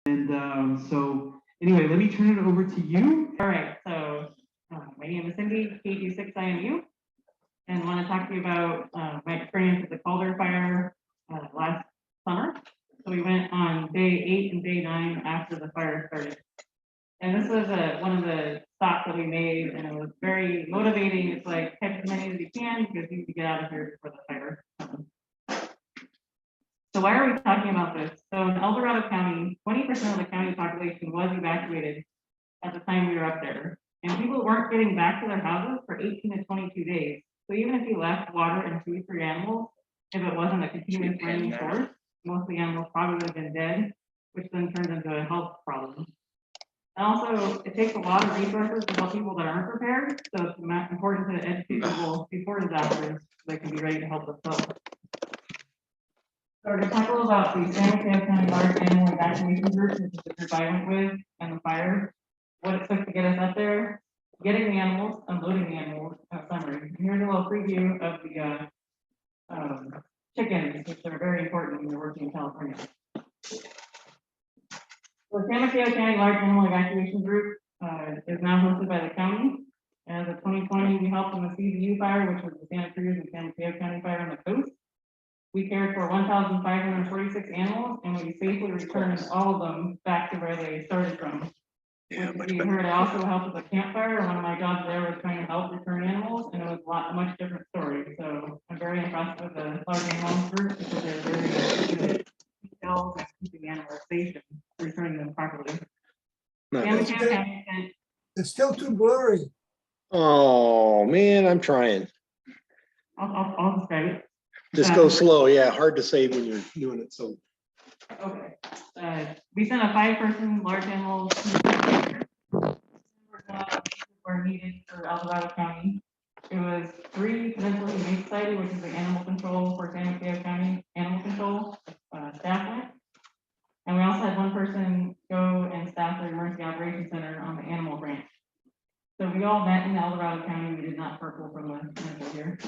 And so anyway, let me turn it over to you. All right, so my name is Cindy, KG6IMU, and I want to talk to you about my experience with the Caldor fire last summer. So we went on day 8 and day 9 after the fire started. And this was one of the stops that we made, and it was very motivating. It's like, catch as many as you can because you need to get out of here before the fire. So why are we talking about this? So in El Dorado County, 20% of the county population was evacuated at the time we were up there. And people weren't getting back to their houses for 18 to 22 days. So even if you left water and food for your animals, if it wasn't a continuous running source, most of the animals probably would have been dead, which then turns into a health problem. And also, it takes a lot of resources to help people that aren't prepared. So it's important to educate people before disasters so they can be ready to help themselves. So we're going to talk a little about the San Mateo County Large Animal Evacuation Group, which is the group I went with, and the fire, what it took to get us up there, getting the animals, unloading the animals, summary. And here's a little preview of the chickens, which are very important when you're working in California. So the San Mateo County Large Animal Evacuation Group is now hosted by the county. As of 2020, we helped in the CZU fire, which was the Santa Cruz and San Mateo County fire on the coast. We cared for 1,546 animals, and we safely returned all of them back to where they started from. Yeah, you heard I also helped with a campfire. One of my jobs there was trying to help return animals, and it was a much different story. So I'm very impressed with the large animal group because they're very good at details and keeping animals safe and returning them properly. It's still too blurry. Oh man, I'm trying. I'll describe it. Just go slow. Yeah, hard to say when you're doing it. So okay. We sent a 5-person large animal team were needed for El Dorado County. It was 3 potentially unique sites, which is the animal control for San Mateo County animal control staff went. And we also had 1 person go and staff the emergency operations center on the animal branch. So we all met in El Dorado County. We did not purple from the medical here.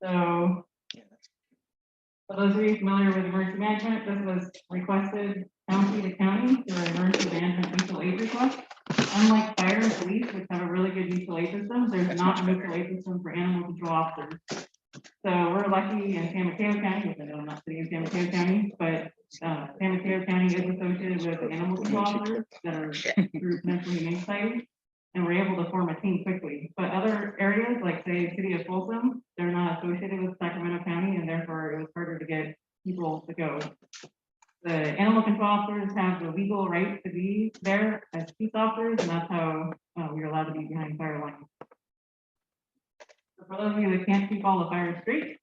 So, for those of you familiar with emergency management, this was requested county to county through an emergency management mutual aid request. Unlike fire and police, which have a really good mutual aid system, there's not a mutual aid system for animal control officers. So we're lucky in San Mateo County, which I know I'm not sitting in San Mateo County, but San Mateo County is associated with animal control officers that are through potentially humane society. And we're able to form a team quickly. But other areas, like say City of Folsom, they're not associated with Sacramento County, and therefore it was harder to get people to go. The animal control officers have the legal right to be there as peace officers, and that's how we are allowed to be behind fire lines. So for those of you that can't keep all the fires straight,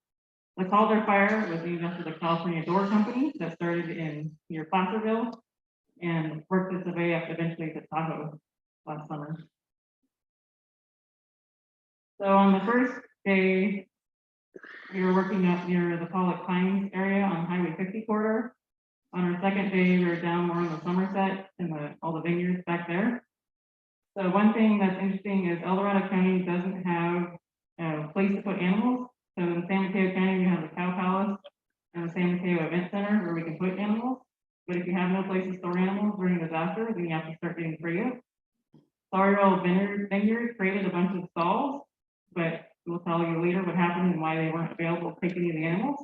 the Caldor fire was named after the California Door Company that started in near Placerville and worked its way up eventually to Tahoe last summer. So on the first day, we were working up near the Pollock Pines area on Highway 50 corridor. On our second day, we were down more in the Somerset and all the vineyards back there. So one thing that's interesting is El Dorado County doesn't have a place to put animals. So in San Mateo County, we have the Cow Palace and the San Mateo Event Center where we can put animals. But if you have no place to store animals during a disaster, then you have to start getting creative. Sorrel Vineyard created a bunch of stalls, but we'll tell you later what happened and why they weren't available to take any of the animals.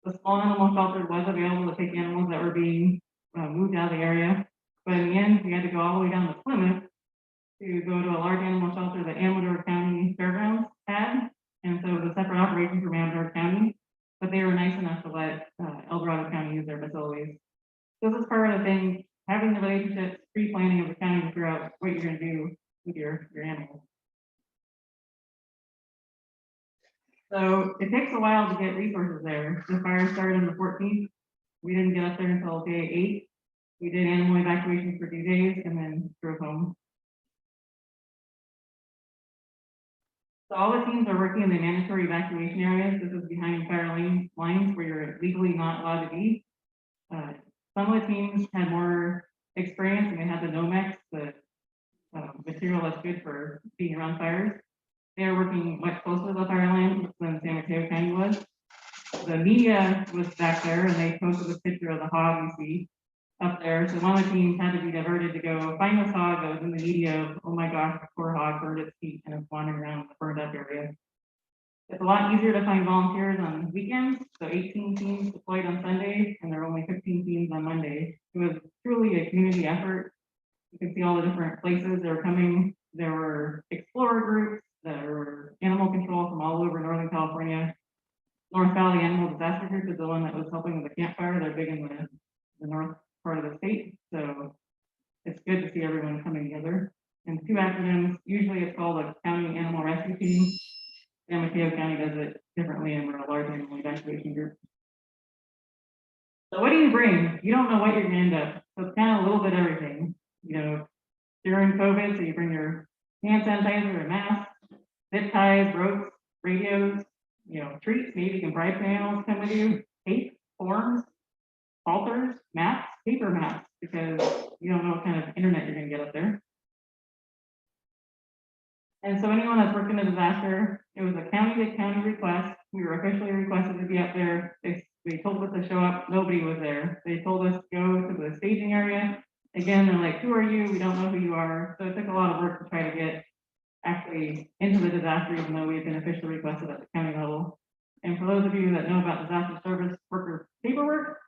The small animal shelter was available to take animals that were being moved out of the area, but in the end, we had to go all the way down to Plymouth to go to a large animal shelter that Amador County Fairgrounds had, and so it was a separate operation from Amador County, but they were nice enough to let El Dorado County use their facilities. This is part of the thing, having the relationships, pre-planning of the county to figure out what you're going to do with your animals. So it takes a while to get resources there. The fire started on the 14th. We didn't get up there until day 8. We did animal evacuations for 2 days and then drove home. So all the teams are working in the mandatory evacuation areas. This is behind fire lines where you're legally not allowed to be. Some of the teams had more experience and they had the Nomex, the material that's good for being around fires. They are working much closer to the fire line than San Mateo County was. the media was back there and they posted a picture of the hog you see up there. So one of the teams had to be diverted to go find this hog that was in the media of, oh my gosh, the poor hog burned its feet and it's wandering around the burned up area. It's a lot easier to find volunteers on weekends. So 18 teams deployed on Sunday and there were only 15 teams on Monday. It was truly a community effort. You can see all the different places that were coming. There were explorer groups, there were animal control from all over Northern California. North Valley Animal Disaster Group is the one that was helping with the campfire. They're big in the north part of the state. So it's good to see everyone coming together. And 2 acronyms, usually it's called a county animal rescue team. San Mateo County does it differently and we're a large animal evacuation group. So what do you bring? You don't know what you're gonna end up. So it's kind of a little bit of everything. You know, during COVID, so you bring your hand sanitizer and mask, zip ties, ropes, radios, you know, treats, maybe you can bribe some animals come with you, tape, forms, halters, maps, paper maps, because you don't know what kind of internet you're gonna get up there. And so anyone that's worked in a disaster, it was a county to county request. We were officially requested to be up there. They told us to show up, nobody was there. They told us to go to the staging area. Again, they're like, who are you? We don't know who you are. So it took a lot of work to try to get actually into the disaster, even though we've been officially requested at the county level. And for those of you that know about disaster service worker paperwork,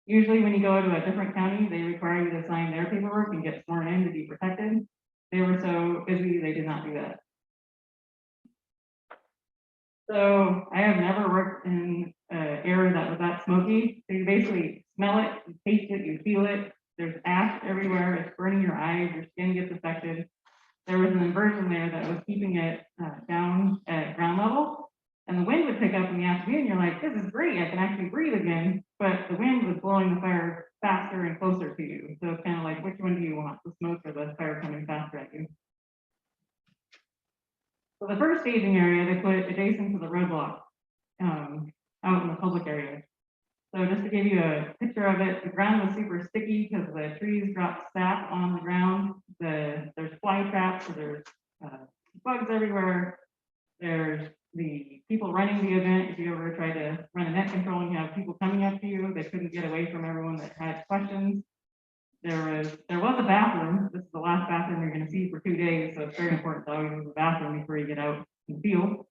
usually when you go to a different county, they require you to sign their paperwork and get sworn in to be protected. They were so busy, they did not do that. So I have never worked in an area that was that smoky. So you basically smell it, you taste it, you feel it. There's ash everywhere. It's burning your eyes. Your skin gets affected. There was an inversion there that was keeping it down at ground level. And the wind would pick up in the afternoon. You're like, this is great. I can actually breathe again. But the wind was blowing the fire faster and closer to you. So it's kind of like, which one do you want? The smoke or the fire coming faster at you? So the first staging area, they put adjacent to the roadblock out in the public area. So just to give you a picture of it, the ground was super sticky because the trees dropped sap on the ground. There's fly traps, so there's bugs everywhere. There's the people running the event. If you ever try to run a net control and you have people coming up to you, they couldn't get away from everyone that had questions. There was a bathroom. This is the last bathroom you're going to see for 2 days, so it's very important to always use the bathroom before you get out in the field.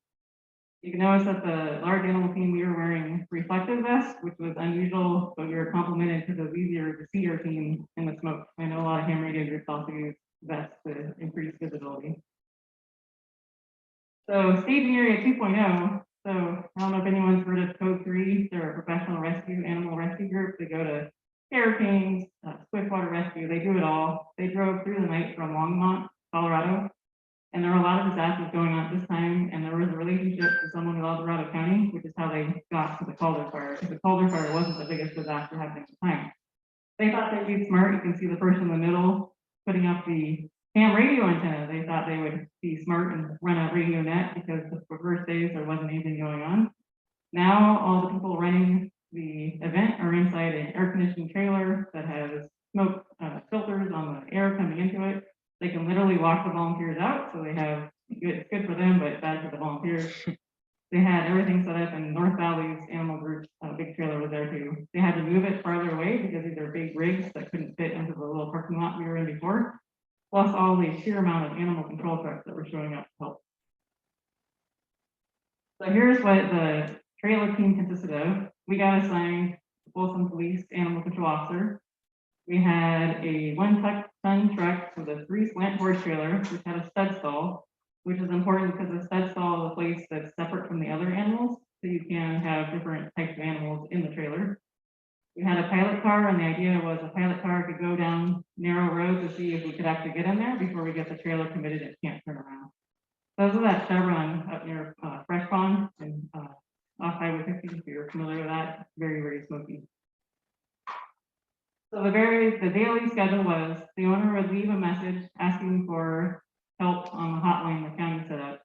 You can notice that the large animal team, we were wearing reflective vests, which was unusual, but we were complimented because it was easier to see our team in the smoke. I know a lot of ham radio groups also use vests to increase visibility. So staging area 2.0. So I don't know if anyone's heard of Code 3. They're a professional animal rescue group. They go to hurricanes, swiftwater rescue. They do it all. They drove through the night from Longmont, Colorado. And there were a lot of disasters going on at this time, and there was a relationship to someone in Dorado County, which is how they got to the Caldor fire, because the Caldor fire wasn't the biggest disaster happening at the time. They thought they'd be smart. You can see the person in the middle putting up the ham radio antenna. They thought they would be smart and run a radio net because the first days there wasn't anything going on. Now all the people running the event are inside an air conditioning trailer that has smoke filters on the air coming into it. They can literally walk the volunteers out, so they have it's good for them, but bad for the volunteers. They had everything set up in North Valley's animal group. A big trailer was there too. They had to move it farther away because these are big rigs that couldn't fit into the little parking lot we were in before. Plus all the sheer amount of animal control trucks that were showing up to help. So here's what the trailer team consisted of. We got assigned Folsom Police Animal Control Officer. We had a 1-ton truck with a 3 slant board trailer, which had a stud stall, which is important because the stud stall is a place that's separate from the other animals. So you can have different types of animals in the trailer. We had a pilot car, and the idea was a pilot car could go down narrow roads to see if we could actually get in there before we get the trailer committed and can't turn around. Those are that Chevron up near Fresh Pond and off Highway 50, if you're familiar with that, very, very smoky. So the daily schedule was the owner would leave a message asking for help on the hotline the county set up.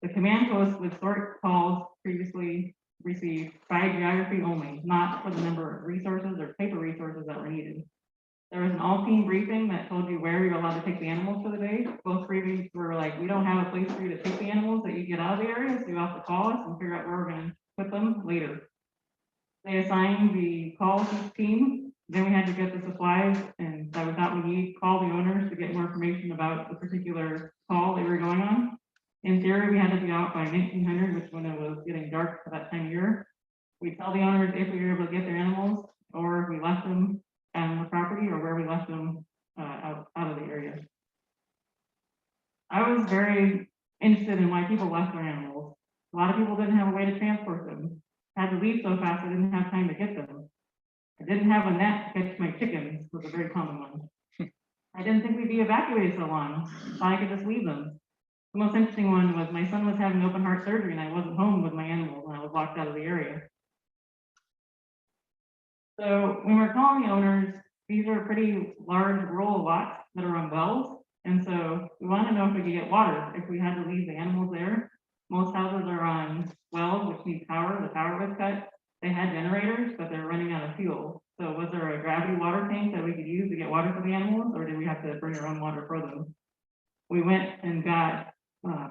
The command post would sort calls previously received by geography only, not for the number of resources or paper resources that were needed. There was an all-team briefing that told you where you were allowed to take the animals for the day. Both briefings were like, we don't have a place for you to take the animals that you get out of the area, so you have to call us and figure out where we're going to put them later. They assigned the call to each team. Then we had to get the supplies and that we thought we need, call the owners to get more information about the particular call they were going on. In theory, we had to be out by 1900, which is when it was getting dark for that time of year. We tell the owners if we were able to get their animals or if we left them on the property or where we left them out of the area. I was very interested in why people left their animals. A lot of people didn't have a way to transport them. Had to leave so fast I didn't have time to get them. I didn't have a net to catch my chickens, was a very common one. I didn't think we'd be evacuated so long, thought I could just leave them. The most interesting one was my son was having open heart surgery and I wasn't home with my animals and I was locked out of the area. So when we're calling the owners, these are pretty large rural lots that are on wells. And so we want to know if we could get water, if we had to leave the animals there. Most houses are on wells, which need power. The power was cut. They had generators, but they're running out of fuel. So was there a gravity water tank that we could use to get water for the animals, or did we have to bring our own water for them? We went and got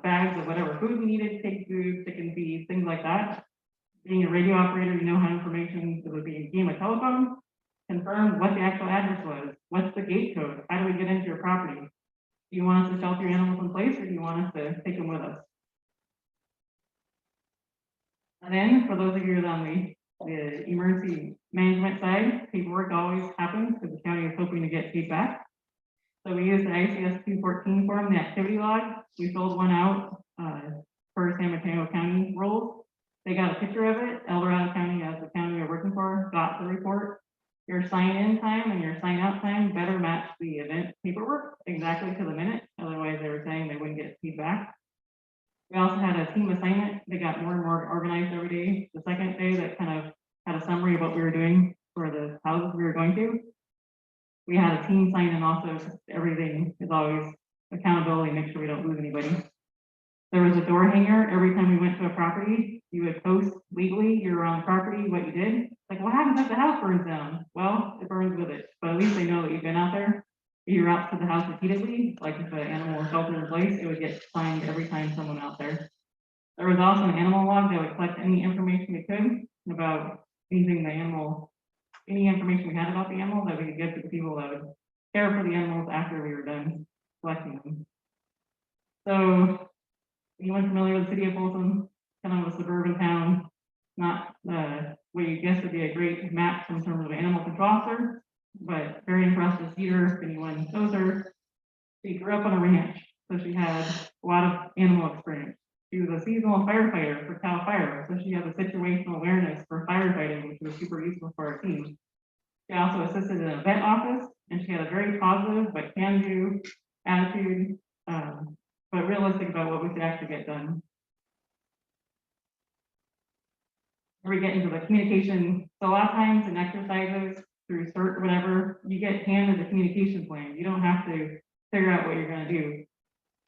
bags of whatever food we needed, pig food, chicken feed, things like that. Being a radio operator, you know how information, it would be a game of telephone, confirm what the actual address was. What's the gate code? How do we get into your property? Do you want us to shelter your animals in place, or do you want us to take them with us? And then for those of you on the emergency management side, paperwork always happens because the county is hoping to get feedback. So we used the ICS 214 form, the activity log. We filled one out for San Mateo County rules. They got a picture of it. El Dorado County, as the county we're working for, got the report. Your sign-in time and your sign-out time better match the event paperwork exactly to the minute. Otherwise, they were saying they wouldn't get feedback. We also had a team assignment. They got more and more organized every day. The second day that kind of had a summary of what we were doing for the houses we were going to. We had a team sign in also. Everything is always accountability, make sure we don't lose anybody. There was a door hanger. Every time we went to a property, you would post legally you're on the property, what you did. Like, what happens if the house burns down? Well, it burns with it. But at least they know that you've been out there. If you're out to the house repeatedly, like if the animal was sheltered in place, it would get signed every time someone out there. There was also an animal log that would collect any information we could about anything the animal, any information we had about the animal that we could give to the people that would care for the animals after we were done collecting them. So, anyone familiar with the city of Folsom? Kind of a suburban town, not what you guess would be a great match in terms of animal control officer, but very impressed with Cedar. If anyone knows her, she grew up on a ranch, so she had a lot of animal experience. She was a seasonal firefighter for Cal Fire, so she has a situational awareness for firefighting, which was super useful for our team. She also assisted in a vet office, and she had a very positive but can-do attitude, but realistic about what we could actually get done. We get into the communication. So a lot of times in exercises through CERT or whatever, you get handed the communication plan. You don't have to figure out what you're going to do.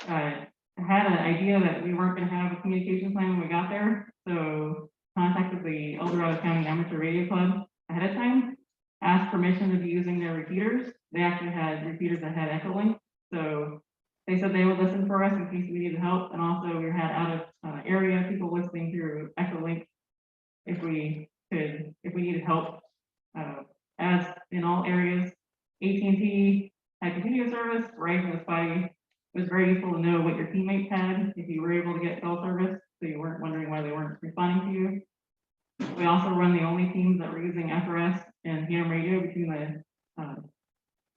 I had an idea that we weren't going to have a communication plan when we got there, so contacted the El Dorado County Amateur Radio Club ahead of time, asked permission to be using their repeaters. They actually had repeaters that had echo link, so they said they would listen for us in case we needed help, and also we had out of area people listening through echo link if we needed help. As in all areas, AT&T had continuous service, Verizon was spotty. It was very useful to know what your teammates had if you were able to get cell service, so you weren't wondering why they weren't responding to you. We also run the only teams that were using FRS and ham radio between the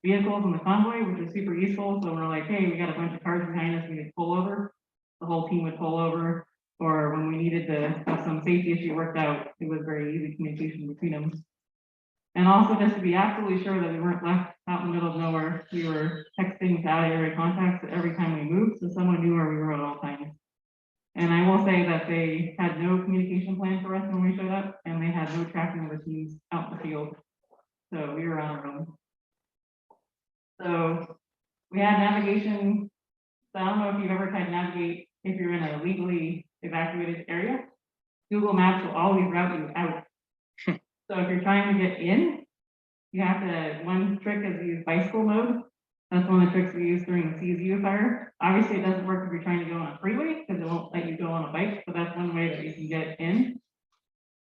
vehicles and the convoy, which was super useful. So we're like, hey, we got a bunch of cars behind us, we need to pull over. The whole team would pull over, or when we needed to have some safety issue worked out, it was very easy communication between them. And also just to be absolutely sure that we weren't left out in the middle of nowhere, we were texting to out-of-area contacts every time we moved, so someone knew where we were at all times. And I will say that they had no communication plan for us when we showed up, and they had no tracking of the teams out in the field. So we were on our own. So we had navigation. So I don't know if you've ever tried to navigate if you're in a legally evacuated area. Google Maps will always route you out. So if you're trying to get in, you have to, one trick is to use bicycle mode. That's one of the tricks we use during the CSU fire. Obviously it doesn't work if you're trying to go on a freeway because it won't let you go on a bike, but that's one way that you can get in.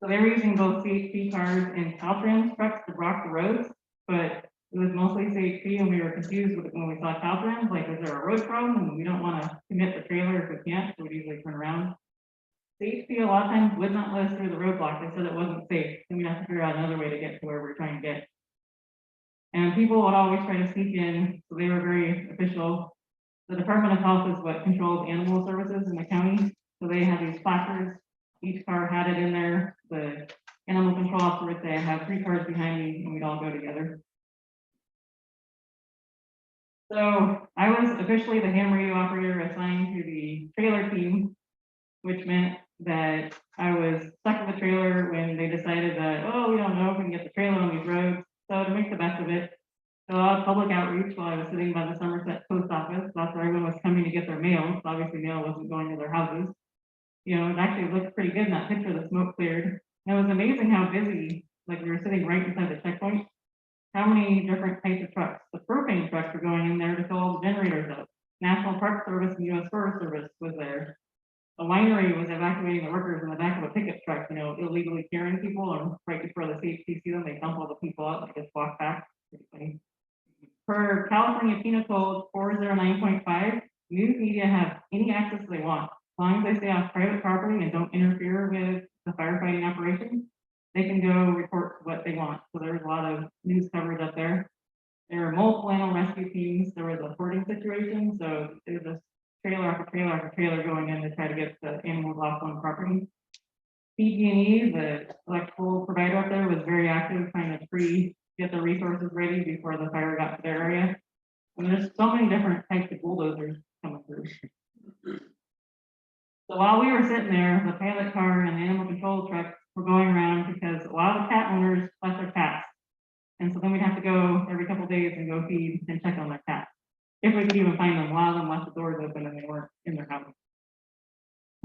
So they were using both CHP cars and Caltrans trucks to block the roads, but it was mostly CHP, and we were confused with when we saw Caltrans, like, is there a road problem? And we don't want to commit the trailer if we can't, so we'd usually turn around. CHP a lot of times would not let us through the roadblock. They said it wasn't safe, and we'd have to figure out another way to get to where we're trying to get. And people would always try to sneak in, so they were very official. The Department of Health is what controls animal services in the county, so they have these placards. Each car had it in there. The animal control officer would say, I have 3 cars behind me, and we'd all go together. So I was officially the ham radio operator assigned to the trailer team, which meant that I was stuck with the trailer when they decided that, oh, we don't know if we can get the trailer on these roads. So to make the best of it, so a lot of public outreach while I was sitting by the Somerset post office. That's where everyone was coming to get their mail. So obviously mail wasn't going to their houses. You know, it actually looked pretty good in that picture. The smoke cleared. And it was amazing how busy, like we were sitting right inside the checkpoint, how many different types of trucks. The propane trucks were going in there to fill all the generators up. National Park Service and U.S. Forest Service was there. A winery was evacuating the workers in the back of a pickup truck, you know, illegally carrying people, and right before the CHP see them, they dump all the people out and just walk back. For California Penal Code 409.5, news media have any access they want. As long as they stay off private property and don't interfere with the firefighting operation, they can go report what they want. So there was a lot of news coverage up there. There were multiple animal rescue teams. There was a hoarding situation, so it was a trailer after trailer after trailer going in to try to get the animals off on property. PG&E, the electrical provider up there, was very active trying to get the resources ready before the fire got to their area. And there's so many different types of bulldozers coming through. So while we were sitting there, the pilot car and the animal control truck were going around because a lot of the cat owners left their cats. And so then we'd have to go every couple of days and go feed and check on their cats. If we could even find them. A lot of them left the doors open and they weren't in their house.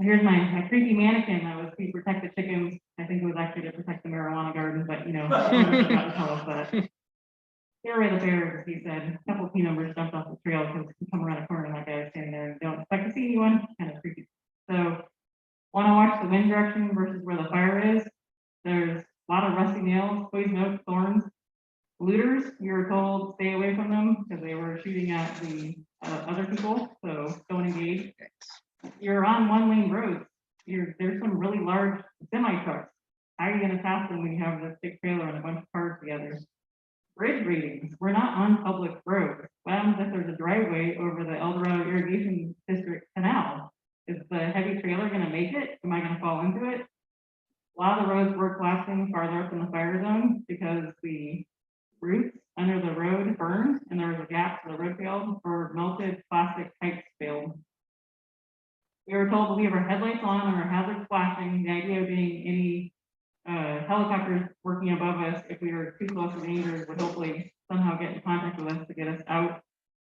Here's my creepy mannequin that was to protect the chickens. I think it was actually to protect the marijuana garden, but you know, tell us that. Here are the bears, he said. A couple of team members jumped off the trail because he come around a corner and that guy was standing there and don't expect to see anyone. Kind of creepy. So want to watch the wind direction versus where the fire is. There's a lot of rusty nails, poison oak, thorns. Looters, we were told stay away from them because they were shooting at the other people, so don't engage. You're on 1-lane roads. There's some really large semi trucks. How are you going to pass them when you have this big trailer and a bunch of cars together? Bridge readings. We're not on public roads. What happens if there's a driveway over the El Dorado Irrigation District canal? Is the heavy trailer going to make it? Am I going to fall into it? A lot of the roads were collapsing farther up in the fire zone because the roots under the road burned and there was a gap to the road field or melted plastic pipes failed. We were told to leave our headlights on or our hazards flashing, the idea being any helicopters working above us, if we were too close to danger, would hopefully somehow get in contact with us to get us out.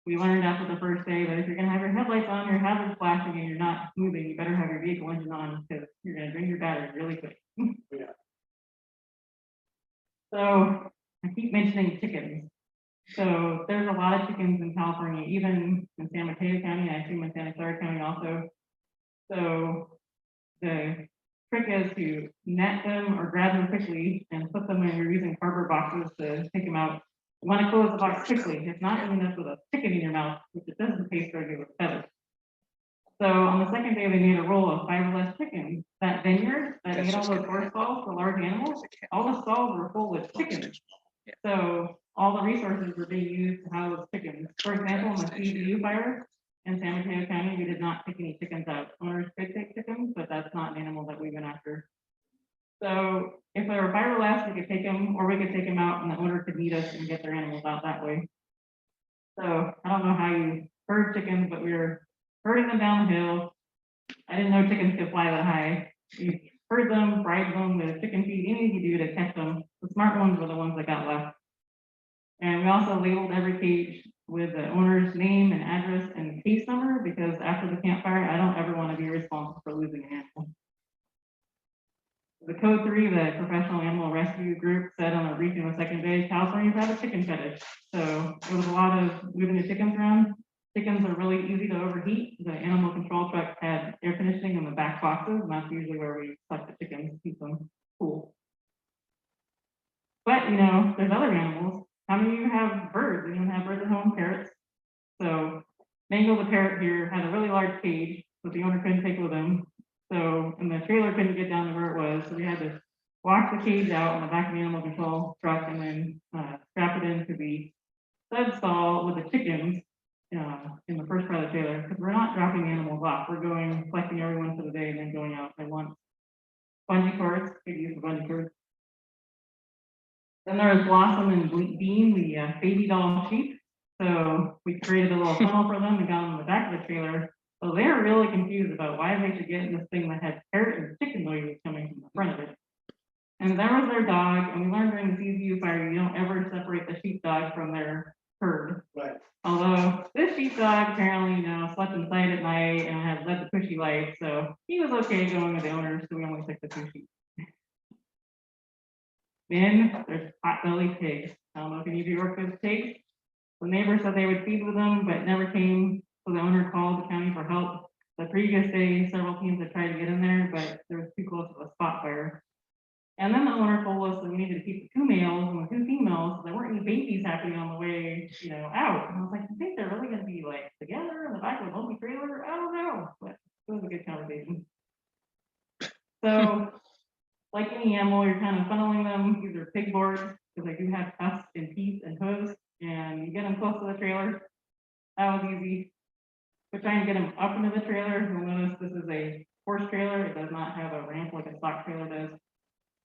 We learned after the first day that if you're going to have your headlights on, your hazards flashing, and you're not moving, you better have your vehicle engine on because you're going to drain your battery really quick. Yeah. So I keep mentioning chickens. So there's a lot of chickens in California, even in San Mateo County, I assume in Santa Clara County also. So the trick is to net them or grab them quickly and put them in. You're using cardboard boxes to take them out. You want to close the box quickly. It's not ending up with a chicken in your mouth, which it doesn't taste very good with feathers. So on the second day, they made a roll of 5 or less chickens. That vineyard that made all those horse stalls for large animals, all the stalls were full with chickens. So all the resources were being used to house chickens. For example, in the CBU fire in San Mateo County, we did not take any chickens out. Owners could take chickens, but that's not an animal that we went after. So if there were fire left, we could take them, or we could take them out and the owner could meet us and get their animals out that way. So I don't know how you herd chickens, but we were herding them down the hill. I didn't know chickens could fly that high. You herd them, fried them with chicken feed, anything you do to catch them. The smart ones were the ones that got left. And we also labeled every cage with the owner's name and address and case number, because after the campfire, I don't ever want to be responsible for losing an animal. The Code 3, the Professional Animal Rescue Group, said on a briefing the second day, Californians have a chicken fetish. So there was a lot of moving the chickens around. Chickens are really easy to overheat. The animal control truck had air conditioning in the back boxes, and that's usually where we select the chickens to keep them cool. But, you know, there's other animals. How many of you have birds? Anyone have birds at home? Parrots? So Mango the parrot here had a really large cage, but the owner couldn't take it with him. So, and the trailer couldn't get down to where it was, so we had to walk the cage out on the back of the animal control truck and then strap it into the stud stall with the chickens in the first part of the trailer, because we're not dropping the animals off. We're going, collecting everyone for the day and then going out. I want bungee cords, big use of bungee cords. Then there was Blossom and Bean, the baby doll sheep. So we created a little funnel for them and got them in the back of the trailer. So they were really confused about why they should get in this thing that had parrot and chicken noises coming from the front of it. And there was their dog, and we learned during the CZU fire, you don't ever separate the sheepdog from their herd. Right. Although this sheepdog apparently, you know, slept inside at night and had led the pushy life, so he was okay going with the owners, so we only took the 2 sheep. Then there's pot-bellied pigs. I don't know if any of you work with pigs. The neighbor said they would feed with them, but never came, so the owner called the county for help. The previous day, several teams had tried to get in there, but there was too close to a spot fire. And then the owner told us that we needed to keep the 2 males and the 2 females, so there weren't any babies happening on the way, you know, out. And I was like, you think they're really gonna be like together in the back of a homey trailer? I don't know, but it was a good conversation. So, like any animal, you're kind of funneling them. These are pig boards, because they do have tusks and teeth and hooves, and you get them close to the trailer. That was easy. We're trying to get them up into the trailer. You'll notice this is a horse trailer. It does not have a ramp like a stock trailer does.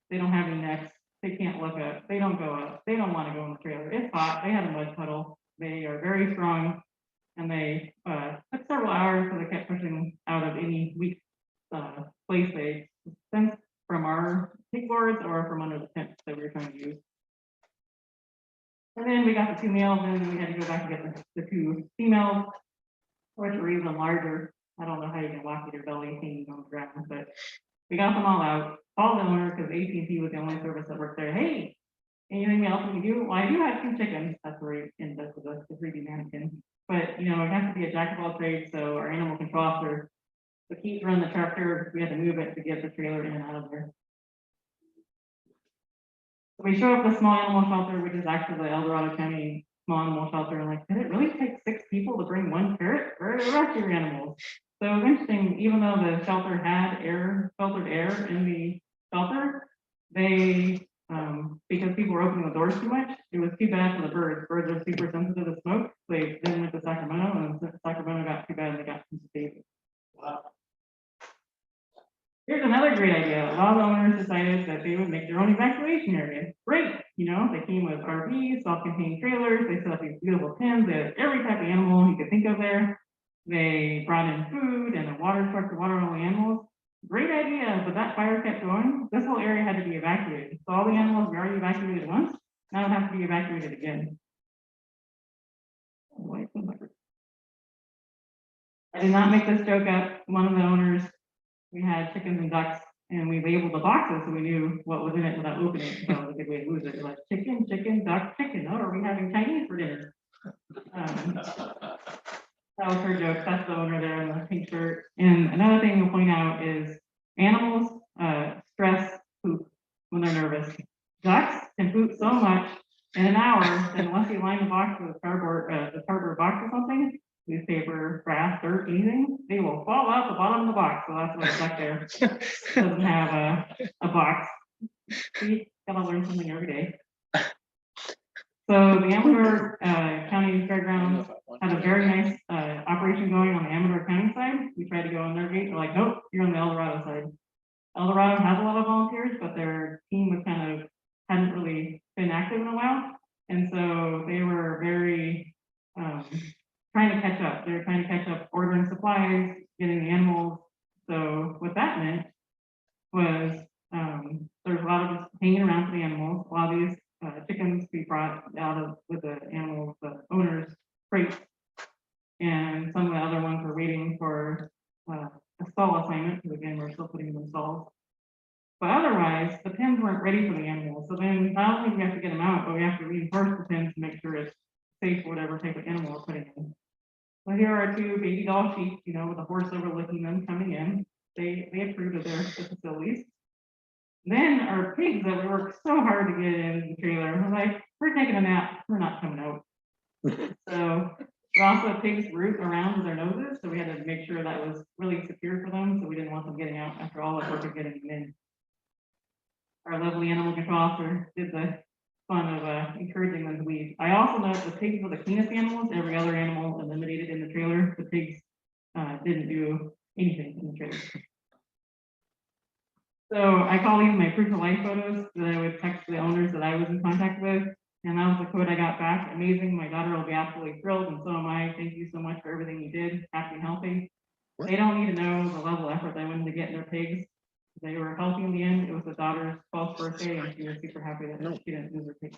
They don't have any necks. They can't look up. They don't go up. They don't want to go in the trailer. It's hot. They have a mud puddle. They are very strong, and they took several hours, so they kept pushing out of any weak place they sensed from our pig boards or from under the tent that we were trying to use. And then we got the 2 males, and we had to go back and get the 2 females, which were even larger. I don't know how you can walk with your belly hanging on the ground, but we got them all out. Called the owner, because AT&T was the only service that worked there. Hey, anything else we can do? Well, I do have 2 chickens. That's where it ends up with the 3D mannequin. But, you know, it has to be a jack of all trades, so our animal control officer, the keys run the tractor, we had to move it to get the trailer in and out of there. So we show up at the small animal shelter, which is actually the El Dorado County small animal shelter, and like, did it really take 6 people to bring 1 parrot? Where are the rest of your animals? So it was interesting, even though the shelter had filtered air in the shelter, they, because people were opening the doors too much, it was too bad for the birds. Birds are super sensitive to smoke. They then went to Sacramento, and Sacramento got too bad, and they got some stages. Wow. Here's another great idea. A lot of owners decided that they would make their own evacuation area. Great, you know, they came with RVs, self-contained trailers, they set up these beautiful pens, they had every type of animal you could think of there. They brought in food and a water truck to water all the animals. Great idea, but that fire kept going. This whole area had to be evacuated. So all the animals were already evacuated once, now it has to be evacuated again. I did not make this joke up. One of the owners, we had chickens and ducks, and we labeled the boxes so we knew what was in it without opening it. So that was a good way to lose it. Like chicken, chicken, duck, chicken. Oh, are we having Chinese for dinner? That was her joke. That's the owner there in the pink shirt. And another thing you'll point out is animals stress poop when they're nervous. Ducks can poop so much in an hour that unless you line the box with a cardboard box or something, newspaper, grass, dirt, anything, they will fall out the bottom of the box. So that's why it's stuck there. Doesn't have a box. See, gotta learn something every day. So the Amador County Fairgrounds had a very nice operation going on the Amador County side. We tried to go on their gate. They're like, nope, you're on the El Dorado side. El Dorado has a lot of volunteers, but their team was hadn't really been active in a while. And so they were very trying to catch up. They were trying to catch up ordering supplies, getting the animals. So what that meant was there was a lot of just hanging around for the animals. A lot of these chickens we brought out of with the animals, the owners' crates, and some of the other ones were waiting for a stall assignment, because again, we're still putting them in stalls. But otherwise, the pens weren't ready for the animals. So then not only do we have to get them out, but we have to reinforce the pens to make sure it's safe for whatever type of animal we're putting in. So here are 2 baby doll sheep, you know, with a horse overlooking them coming in. They approved of their facilities. Then our pigs that we worked so hard to get in the trailer, we're like, we're taking a nap, we're not coming out. So we also have pigs root around with their noses, so we had to make sure that was really secure for them, so we didn't want them getting out after all the work of getting them in. Our lovely animal control officer did the fun of encouraging them to leave. I also know the pigs were the cleanest animals. Every other animal eliminated in the trailer. The pigs didn't do anything in the trailer. So I call these my proof of life photos that I would text the owners that I was in contact with. And that was the quote I got back. Amazing. My daughter will be absolutely thrilled, and so am I. Thank you so much for everything you did. Happy and healthy. What? They don't need to know the level of effort they went into getting their pigs. They were healthy in the end. It was the daughter's 12th birthday, and she was super happy that she didn't lose her pig.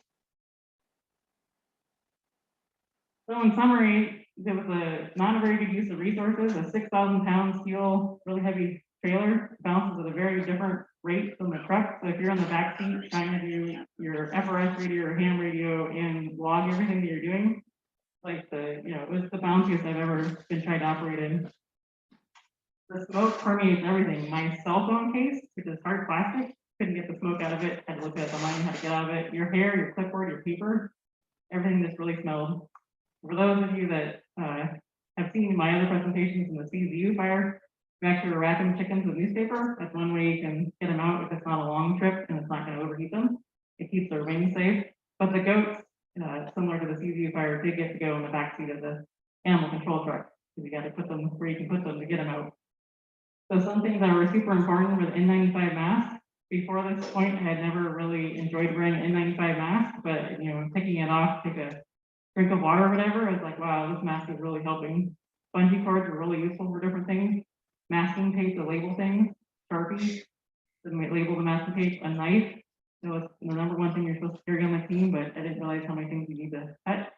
So in summary, there was not a very good use of resources. A 6,000 pound steel, really heavy trailer bounces at a very different rate from the truck. So if you're in the back seat trying to do your FRS radio or ham radio and log everything that you're doing, like it was the bounciest I've ever been tried to operate in. The smoke permeates everything. My cell phone case, which is hard plastic, couldn't get the smoke out of it. Had to look at the line how to get out of it. Your hair, your clipboard, your paper, everything just really smelled. For those of you that have seen my other presentations in the CZU fire, we actually were wrapping chickens with newspaper. That's one way you can get them out if it's not a long trip and it's not going to overheat them. It keeps their wings safe. But the goats, similar to the CZU fire, did get to go in the back seat of the animal control truck. So you got to put them where you can put them to get them out. So some things that were super important were the N95 mask. Before this point, I had never really enjoyed wearing an N95 mask, but taking it off, take a drink of water or whatever, I was like, wow, this mask is really helping. Bungee cords are really useful for different things. Masking tape to label things, Sharpies, then we label the masking tape, a knife. That was the number one thing you're supposed to carry on the team, but I didn't realize how many things you need to cut.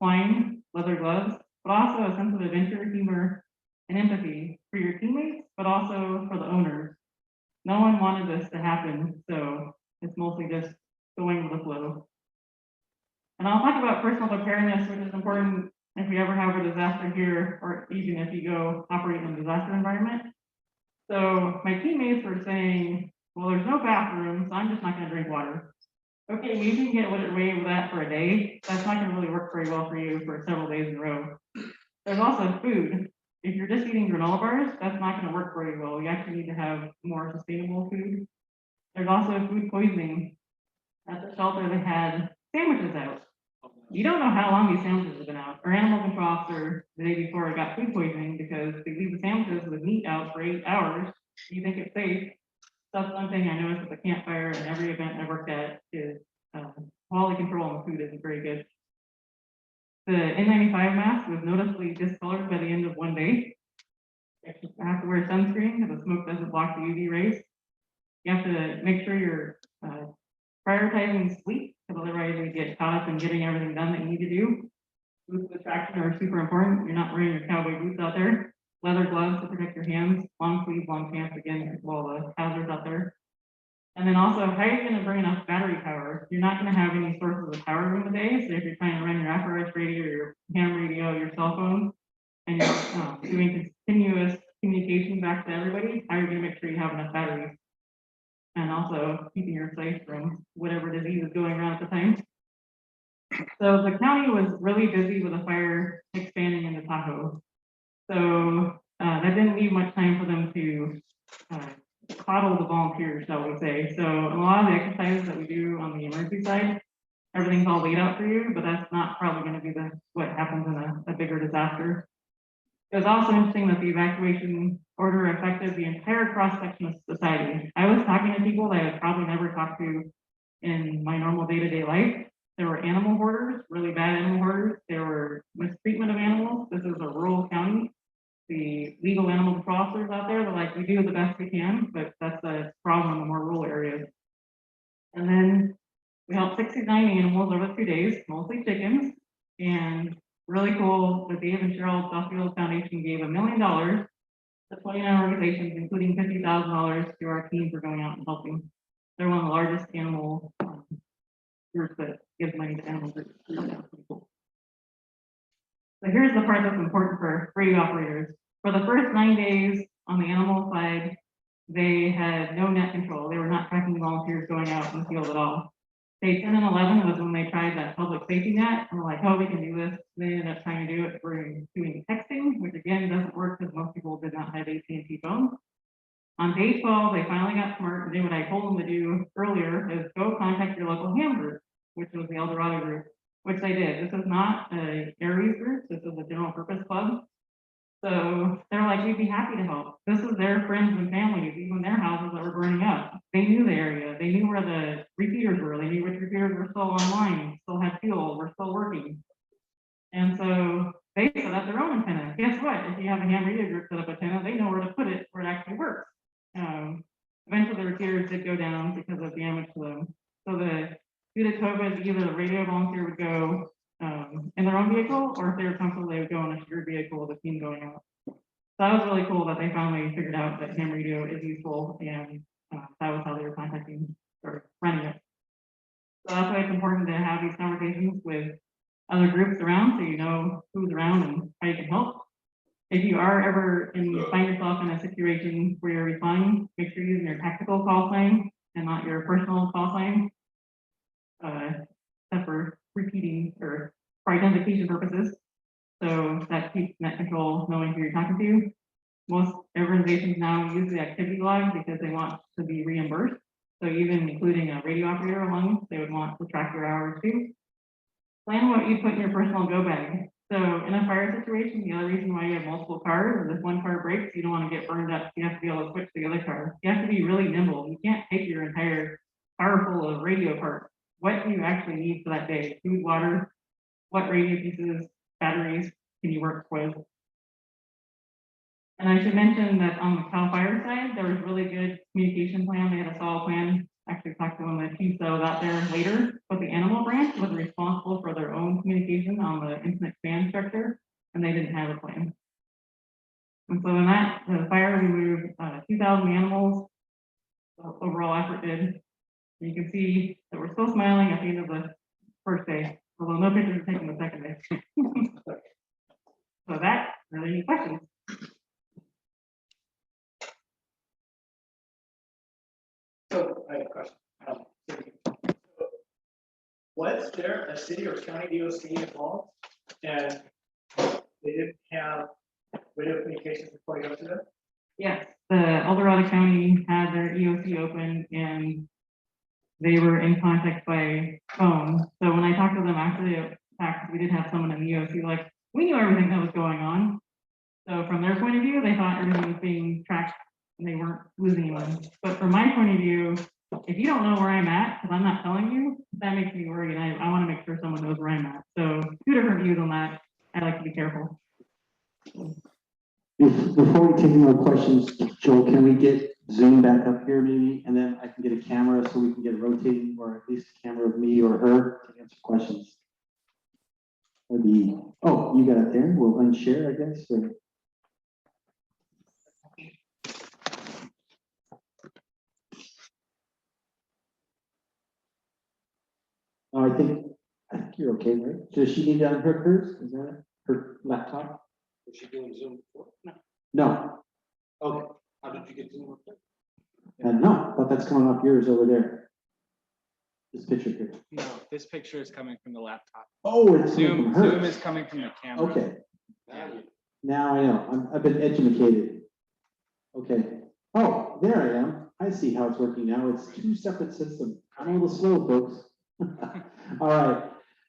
Twine, leather gloves, but also a sense of adventure, humor, and empathy for your teammates, but also for the owners. No one wanted this to happen, so it's mostly just going with the flow. And I'll talk about personal preparedness, which is important if you ever have a disaster here, or even if you go operate in a disaster environment. So my teammates were saying, well, there's no bathroom, so I'm just not going to drink water. Okay, maybe you can get away with that for a day. That's not going to really work very well for you for several days in a row. There's also food. If you're just eating granola bars, that's not going to work very well. You actually need to have more sustainable food. There's also food poisoning. At the shelter, they had sandwiches out. You don't know how long these sandwiches have been out. Our animal control officer the day before got food poisoning because they leave the sandwiches with meat out for 8 hours. Do you think it's safe? That's one thing I noticed at the campfire and every event I worked at is quality control on the food isn't very good. The N95 mask was noticeably discolored by the end of one day. You have to wear sunscreen because the smoke doesn't block the UV rays. You have to make sure you're prioritizing sleep, because otherwise you get caught up in getting everything done that you need to do. Boots with traction are super important. You're not wearing your cowboy boots out there. Leather gloves to protect your hands. Long sleeves, long pants, again, all the hazards out there. And then also, how are you going to bring enough battery power? You're not going to have any sources of power during the day. So if you're trying to run your FRS radio, your ham radio, your cell phone, and you're doing continuous communication back to everybody, how are you going to make sure you have enough batteries? And also keeping your safe from whatever disease is going around at the time. So the county was really busy with a fire expanding into Tahoe. So that didn't leave much time for them to coddle the volunteers, shall we say. So a lot of the exercises that we do on the emergency side, everything's all laid out for you, but that's not probably going to be what happens in a bigger disaster. It was also interesting that the evacuation order affected the entire cross-section of society. I was talking to people that I would probably never talk to in my normal day-to-day life. There were animal hoarders, really bad animal hoarders. There were mistreatment of animals. This is a rural county. The legal animal control officers out there, they're like, we do the best we can, but that's a problem in the more rural areas. And then we helped 69 animals over 2 days, mostly chickens, and really cool that Dave and Cheryl Duffield Foundation gave $1 million to 29 organizations, including $50,000 to our team for going out and helping. They're one of the largest animal groups that gives money to animal groups. So here's the part that's important for you operators. For the first 9 days on the animal side, they had no net control. They were not tracking volunteers going out in the field at all. Day 10 and 11 was when they tried that public safety net, and we're like, oh, we can do this. They ended up trying to do it through doing texting, which again doesn't work because most people did not have AT&T phones. On day 12, they finally got smart and did what I told them to do earlier, is go contact your local ham group, which was the Dorado group, which they did. This is not a Aries group. This is a general purpose club. So they're like, we'd be happy to help. This is their friends and families, even their houses that were burning up. They knew the area. They knew where the repeaters were. They knew which repeaters were still online, still had fuel, were still working. And so they set up their own antenna. Guess what? If you have a ham radio group set up antenna, they know where to put it where it actually works. Eventually the repeaters did go down because of damage to them. So due to COVID, either the radio volunteer would go in their own vehicle, or if they were comfortable, they would go in a shared vehicle with a team going out. So that was really cool that they finally figured out that ham radio is useful, and that was how they were contacting or running it. So that's why it's important to have these conversations with other groups around, so you know who's around and how you can help. If you are ever find yourself in a situation where you're responding, make sure you're using your tactical call sign and not your personal call sign. Except for repeating or for identification purposes. So that keeps net control knowing who you're talking to. Most organizations now use the activity log because they want to be reimbursed. So even including a radio operator along, they would want to track your hours too. Plan what you put in your personal go bag. So in a fire situation, the other reason why you have multiple cars is if one car breaks, you don't want to get burned up. You have to be able to switch to the other car. You have to be really nimble. You can't take your entire car full of radio parts. What do you actually need for that day? Food, water, what radio pieces, batteries can you work with? And I should mention that on the Cal Fire side, there was really good communication plan. They had a solid plan. Actually talked to one of the chiefs that was out there later, but the animal branch was responsible for their own communication on the incident command structure, and they didn't have a plan. And so in the fire, we moved 2,000 animals. So overall effort did. You can see that we're still smiling at the end of the first day, although no pictures are taken the second day. So are there any questions? So I have a question. Was there a city or county DOC involved and they didn't have radio communications before you go to them? Yes, the El Dorado County had their EOC open and they were in contact by phone. So when I talked to them after the fact, we did have someone in the EOC, like, we knew everything that was going on. So from their point of view, they thought everything was being tracked and they weren't losing anyone. But from my point of view, if you don't know where I'm at, because I'm not telling you, that makes me worried. And I want to make sure someone knows where I'm at. So two different views on that. I like to be careful. Before we take any more questions, Joel, can we get Zoom back up here maybe? And then I can get a camera so we can get rotating, or at least a camera of me or her to answer questions. Maybe, oh, you got it there. We'll unshare, I guess. Or... Oh, I think you're okay, right? Does she need to unhook hers? Is that her laptop? Was she doing Zoom before? No. Okay. How did you get Zoom with that? No, but that's coming up yours over there. This picture here. No, this picture is coming from the laptop. Oh, it's Zoom from is hers. coming from the camera. Okay. Now I know. I've been educated. Okay. Oh, there I am. I see how it's working now. It's two separate systems. I'm a little slow, folks. All right.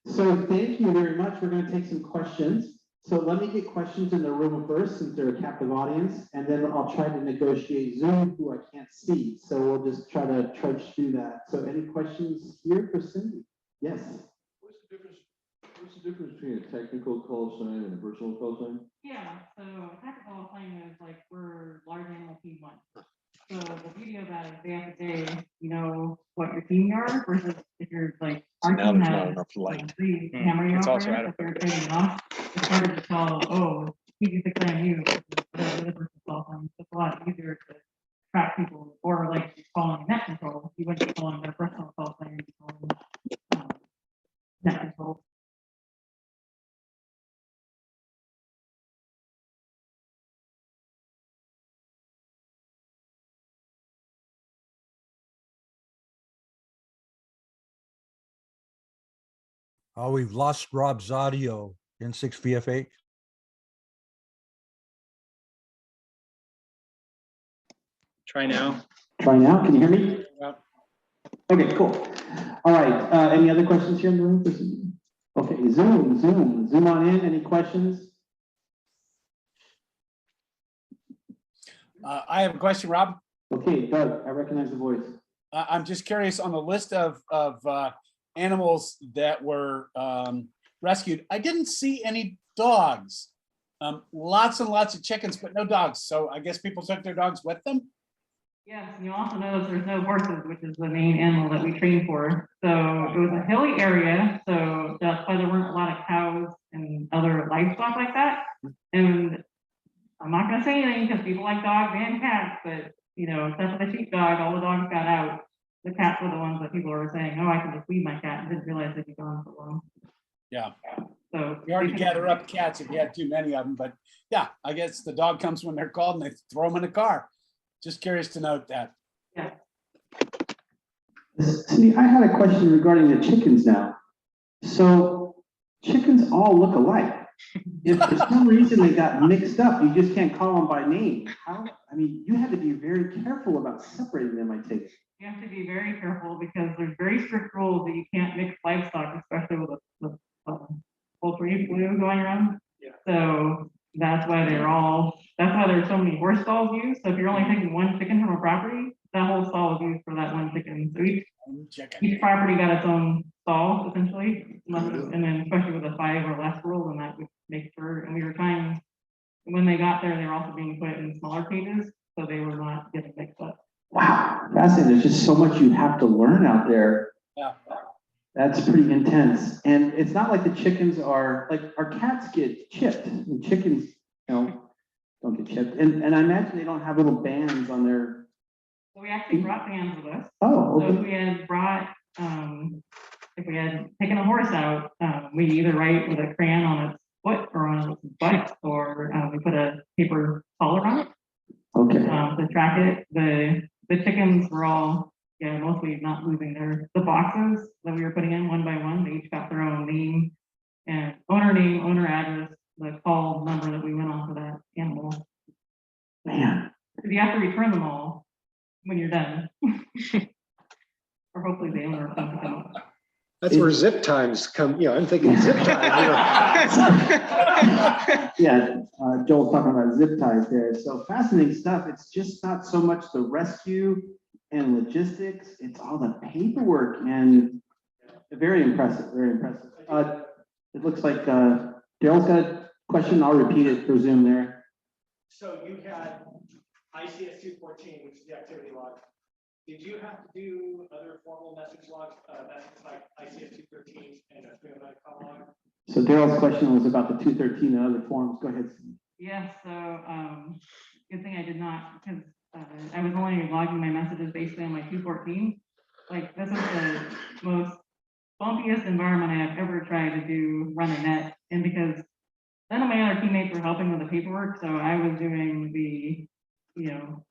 So thank you very much. We're going to take some questions. So let me get questions in the room first, since they're a captive audience, and then I'll try to negotiate Zoom, who I can't see. So we'll just try to trudge through that. So any questions here for Cindy? Yes. What's the difference between a technical call sign and a personal call sign? Yeah, so tactical playing is like we're large animal team one. So the beauty of that is day after day, you know what your team are versus if you're like our Now team there's not has enough light. 3 camera It's also operators, if you're trading it off, it's harder to tell, oh, TG6IMU versus whatever the person call them. It's a lot easier to track people, or like calling net control. You wouldn't be calling their personal call sign, you'd be calling net control. Oh, we've lost Rob's audio in 6 VFH. Try now. Try now, can you hear me? Yep. Okay, cool. All right, any other questions here in the room? Okay, Zoom on in, any questions? I have a question, Rob. Okay, Doug, I recognize the voice. I'm just curious on the list of animals that were rescued. I didn't see any dogs. Lots and lots of chickens, but no dogs. So I guess people took their dogs with them. Yes, and you also notice there's no horses, which is the main animal that we train for. So it was a hilly area, so that's why there weren't a lot of cows and other livestock like that. And I'm not gonna say anything because people like dogs and cats, but you know, except for the sheepdog, all the dogs got out. The cats were the ones that people were saying, oh, I can just leave my cat, and didn't realize they'd be gone so long. Yeah. So You hard to gather up cats if you had too many of them, but yeah, I guess the dog comes when they're called and they throw them in a car. Just curious to note that. yeah. Cindy, I had a question regarding the chickens now. So chickens all look alike. If for some reason they got mixed up, you just can't call them by name. How, I mean, you had to be very careful about separating them, I take it. You have to be very careful because there's very strict rules that you can't mix livestock, especially with poultry flu going around. Yeah. So that's why that's why there's so many horse stalls used. So if you're only taking one chicken from a property, that whole stall is used for that one chicken. So each property got its own stall essentially. And then especially with a 5 or less rule, then that would make sure, and we were trying, when they got there, they were also being put in smaller cages, so they were not getting mixed up. Wow, fascinating. There's just so much you have to learn out there. Yeah. That's pretty intense. And it's not like the chickens are, like our cats get chipped and chickens, you know, don't get chipped. And I imagine they don't have little bands on their. So we actually brought bands with us. Oh, So okay. if we had brought, if we had taken a horse out, we either write with a crayon on its foot or on its butt, or we put a paper collar on it Okay. to track it. The chickens were all, yeah, mostly not losing the boxes that we were putting in one by one. They each got their own name, owner address, the call number that we went on for that animal. Man. Because you have to return them all when you're done. Or hopefully the owner will come up. That's where zip times come, you know, I'm thinking zip time. Yeah, Joel's talking about zip ties there. So fascinating stuff. It's just not so much the rescue and logistics, it's all the paperwork, and very impressive, very impressive. It looks like Daryl's got a question. I'll repeat it for Zoom there. So you had ICS 214, which is the activity log. Did you have to do other formal message logs, messages like ICS 213 and a 309 call log? So Daryl's question was about the 213 and other forms. Go ahead. Yeah, so good thing I did not, because I was only logging my messages basically on my 214. Like, this is the most bumpiest environment I have ever tried to do run a net, and because none of my other teammates were helping with the paperwork, so I was doing the, you know,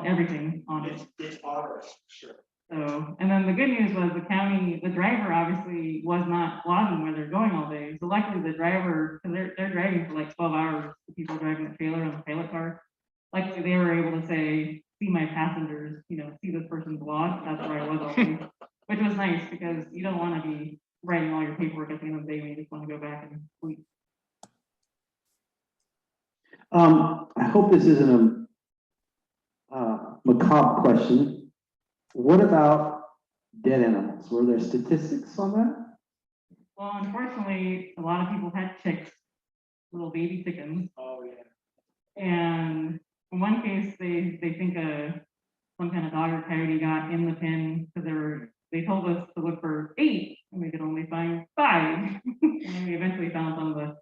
everything on it. It's ours, sure. So, and then the good news was the driver obviously was not logging where they're going all day. So luckily the driver, because they're driving for like 12 hours, the people driving the trailer on the pilot car, luckily they were able to say, see my passengers, you know, see this person's log. That's where I was all day, which was nice because you don't want to be writing all your paperwork at the end of the day when you just want to go back and sleep. I hope this isn't a macabre question. What about dead animals? Were there statistics on that? Well, unfortunately, a lot of people had chicks, little baby chickens. Oh, yeah. And in one case, they think some kind of dog or coyote got in the pen because they told us to look for 8 and we could only find 5. And then we eventually found some of the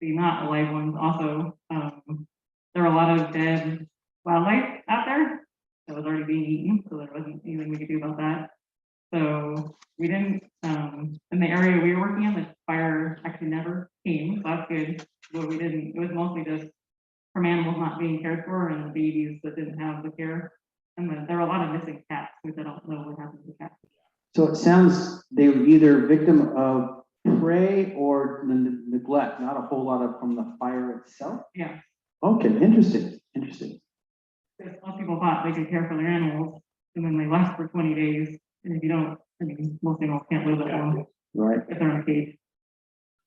not alive ones. Also, there were a lot of dead wildlife out there that was already being eaten, so there wasn't anything we could do about that. So we didn't, in the area we were working in, the fire actually never came, so that's good. But we didn't, it was mostly just from animals not being cared for and the babies that didn't have the care. And then there were a lot of missing cats, which I don't know what happened to cats. So it sounds they were either victim of spray or neglect, not a whole lot of from the fire itself? Yeah, Okay, interesting, interesting. because most people thought they could care for their animals, and then they last for 20 days, and if you don't, I mean, most animals can't live that long Right. if they're in a cage.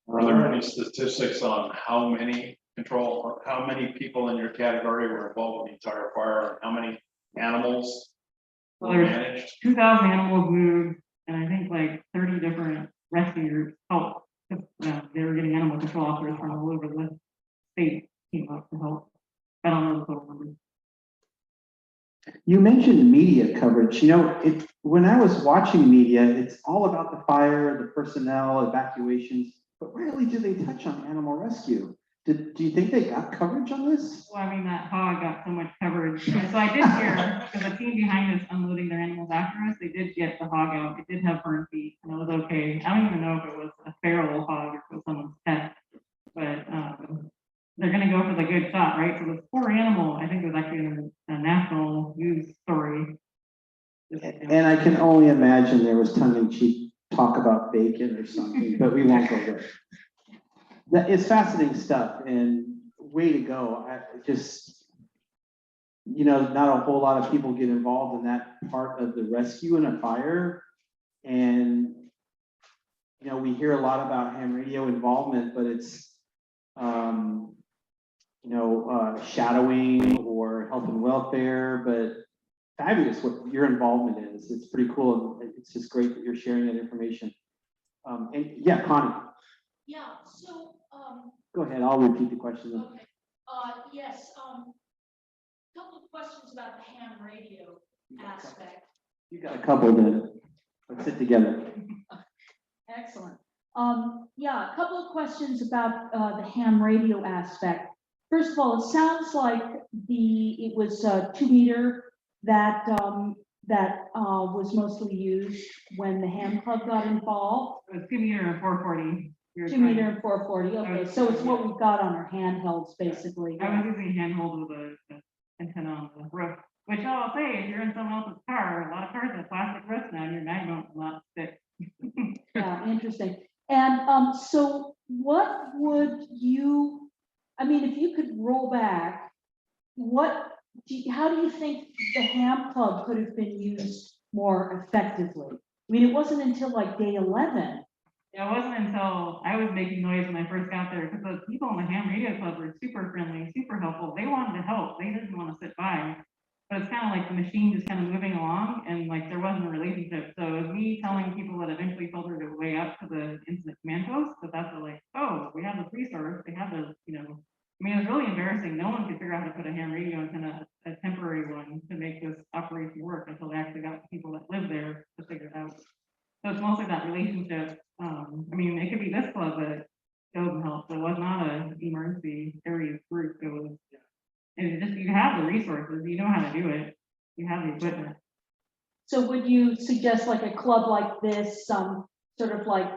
Are there any statistics on how many or how many people in your category were involved in the entire fire, and how many animals Well, were there's managed? 2,000 animals moved, and I think like 30 different rescue groups helped. They were getting animal control officers from all over the state came up to help. I don't know the total number. You mentioned media coverage. You know, when I was watching media, it's all about the fire, the personnel, evacuations, but rarely do they touch on animal rescue. Do you think they got coverage on this? Well, I mean, that hog got so much coverage. And so I did hear, because the team behind us unloading their animals after us, they did get the hog out. It did have burn feet, and it was okay. I don't even know if it was a feral hog or if it was someone's pet, but they're going to go for the good shot, right? So this poor animal, I think it was actually a national news story. And I can only imagine there was tongue-in-cheek talk about bacon or something, but we won't go there. It's fascinating stuff, and way to go. I just, you know, not a whole lot of people get involved in that part of the rescue in a fire. And, you know, we hear a lot about ham radio involvement, but it's, you know, shadowing or health and welfare, but fabulous what your involvement is. It's pretty cool. It's just great that you're sharing that information. And yeah, Connie. Yeah, so, Go ahead, I'll repeat the question. Then. okay, yes, couple of questions about the ham radio aspect. You got a couple then. Let's sit together. Excellent. Yeah, a couple of questions about the ham radio aspect. First of all, it sounds like it was 2 meter that was mostly used when the ham club got involved. It was 2 meter and 440. 2 meter and 440. Okay, so it's what we've got on our handhelds, basically. I was using handhold with the antenna on the roof, which I'll say, if you're in someone else's car, a lot of cars have plastic roofs now, and your magnet will not stick. Yeah, interesting. And so what would you, I mean, if you could roll back, how do you think the ham club could have been used more effectively? I mean, it wasn't until like day 11. Yeah, it wasn't until I was making noise when I first got there, because the people in the ham radio club were super friendly, super helpful. They wanted to help. They didn't want to sit by. But it's kind of like the machine just kind of moving along, and like there wasn't a relationship. So it was me telling people that eventually filtered their way up to the incident command post, but that's like, oh, we have this resource. They have the, you know, I mean, it was really embarrassing. No one could figure out how to put a ham radio antenna, a temporary one, to make this operation work until they actually got the people that live there to figure it out. So it's mostly that relationship. I mean, it could be this club that goes and helps. It was not an emergency areas group. It was, and it just, you have the resources, you know how to do it, you have the equipment. So would you suggest like a club like this, sort of like,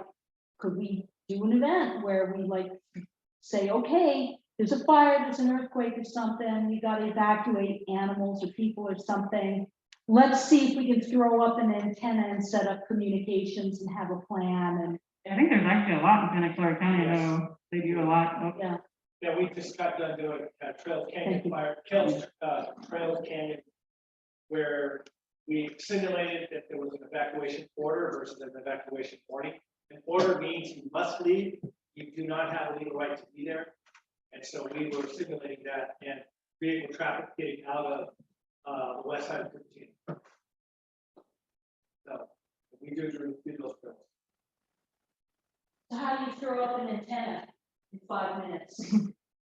could we do an event where we like say, okay, there's a fire, there's an earthquake or something, you got to evacuate animals or people or something. Let's see if we can throw up an antenna and set up communications and have a plan. And I think there's actually a lot in Santa Clara County. I know they do a lot. yeah, Yeah, we just got done doing Trails Canyon Trails Canyon, where we simulated if there was an evacuation order versus an evacuation warning. An order means you must leave, you do not have a legal right to be there. And so we were simulating that and vehicle traffic getting out of the west side of 13. So we do those drills. so how do you throw up an antenna in 5 minutes?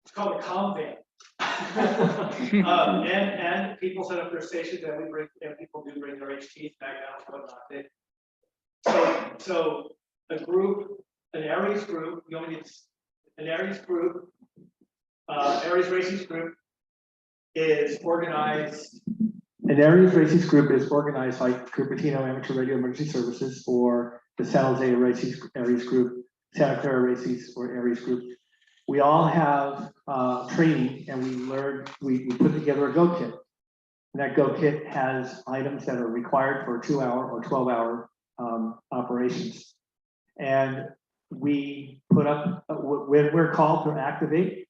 It's called a comm van. And people set up their stations, and we bring, and people do bring their HTs back down and whatnot. So a group, an Aries group, you only get an Aries group, Aries Races group is organized. An Aries Races group is organized like Cupertino Amateur Radio Emergency Services, or the San Jose Races Aries group, Santa Clara Races or Aries group. We all have training, and we learn, we put together a go kit. And that go kit has items that are required for 2-hour or 12-hour operations. And we put up, when we're called to activate,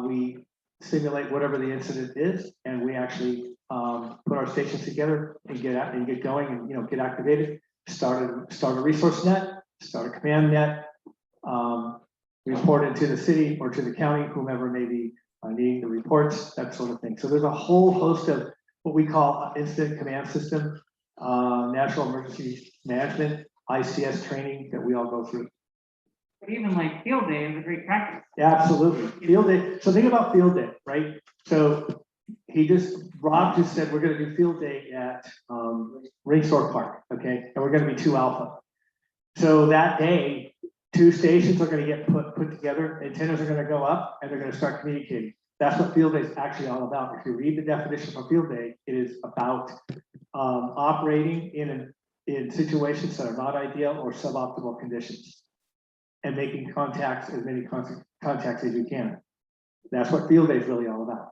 we simulate whatever the incident is, and we actually put our stations together and get going and, you know, get activated. Start a resource net, start a command net, report it to the city or to the county, whomever may be needing the reports, that sort of thing. So there's a whole host of what we call incident command system, national emergency management, ICS training that we all go through. But even like field day is a great practice. Absolutely, field day. So think about field day, right? So Rob just said we're gonna do field day at Ringsore Park, okay? And we're gonna be 2 Alpha. So that day, 2 stations are gonna get put together, antennas are gonna go up, and they're gonna start communicating. That's what field day is actually all about. If you read the definition for field day, it is about operating in situations that are not ideal or suboptimal conditions, and making contacts, as many contacts as you can. That's what field day is really all about.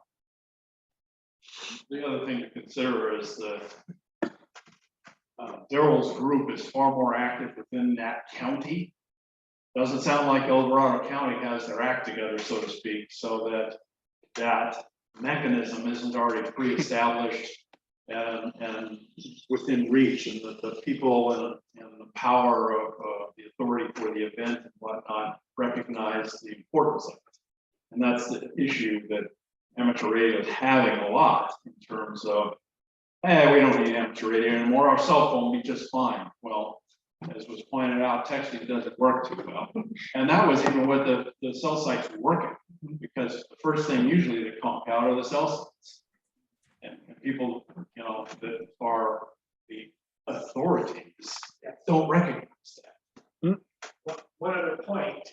The other thing to consider is that Daryl's group is far more active within that county. Doesn't sound like El Dorado County has their act together, so to speak, so that mechanism isn't already pre-established and within reach, and that the people and the power of the authority for the event and whatnot recognize the importance of it. And that's the issue that amateur radio is having a lot in terms of, hey, we don't need amateur radio anymore, our cell phone will be just fine. Well, as was pointed out, texting doesn't work too well. And that was even with the cell sites were working, because the first thing usually that come out are the cell sites. And people, you know, that are the authorities don't recognize that. One other point,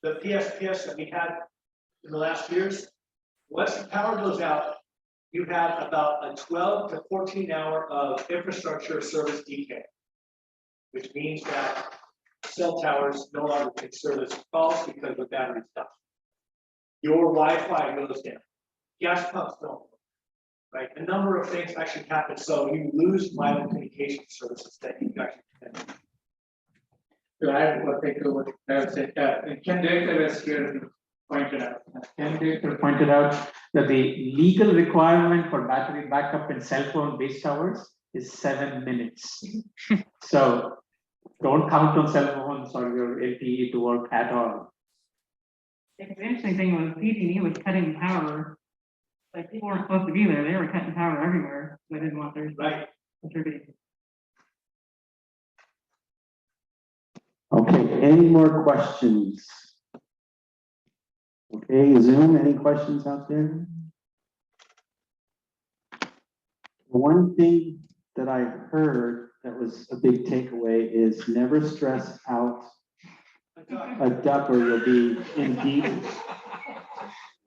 the PSPS that we had in the last years, once the power goes out, you have about a 12 to 14 hour of infrastructure service decay, which means that cell towers no longer can service calls because the battery's down. Your Wi-Fi goes down, gas pumps don't work, right? A number of things actually happen, so you lose mobile communication services that you actually can. To add what they do, Ken Director has here pointed out. Ken Director pointed out that the legal requirement for battery backup in cell phone base towers is 7 minutes. So don't count on cell phones or your LTE to work at all. The interesting thing was PG&E was cutting power. Like people weren't supposed to be there. They were cutting power everywhere. They didn't want their contributing. Okay, any more questions? Okay, Zoom, any questions out there? One thing that I heard that was a big takeaway is never stress out a duck or you'll be in deep.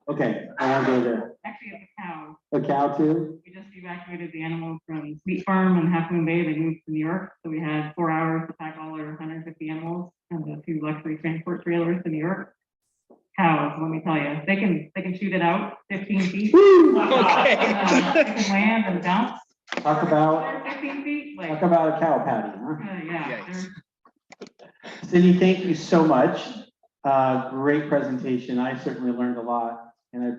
Okay, I won't go there. Actually, it's a cow. A cow too? We just evacuated the animals from Sweet Farm and Half Moon Bay. They moved to New York, so we had 4 hours to pack all our 150 animals and the 2 luxury transport trailers to New York. Cows, let me tell you, they can shoot it out 15 feet. Okay. They can land and bounce. Talk about 15 feet. Like, talk about a cow patty, huh? yeah. Yikes. Cindy, thank you so much. Great presentation. I certainly learned a lot. And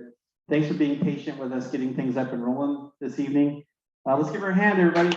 thanks for being patient with us getting things up and rolling this evening. Let's give her a hand, everybody.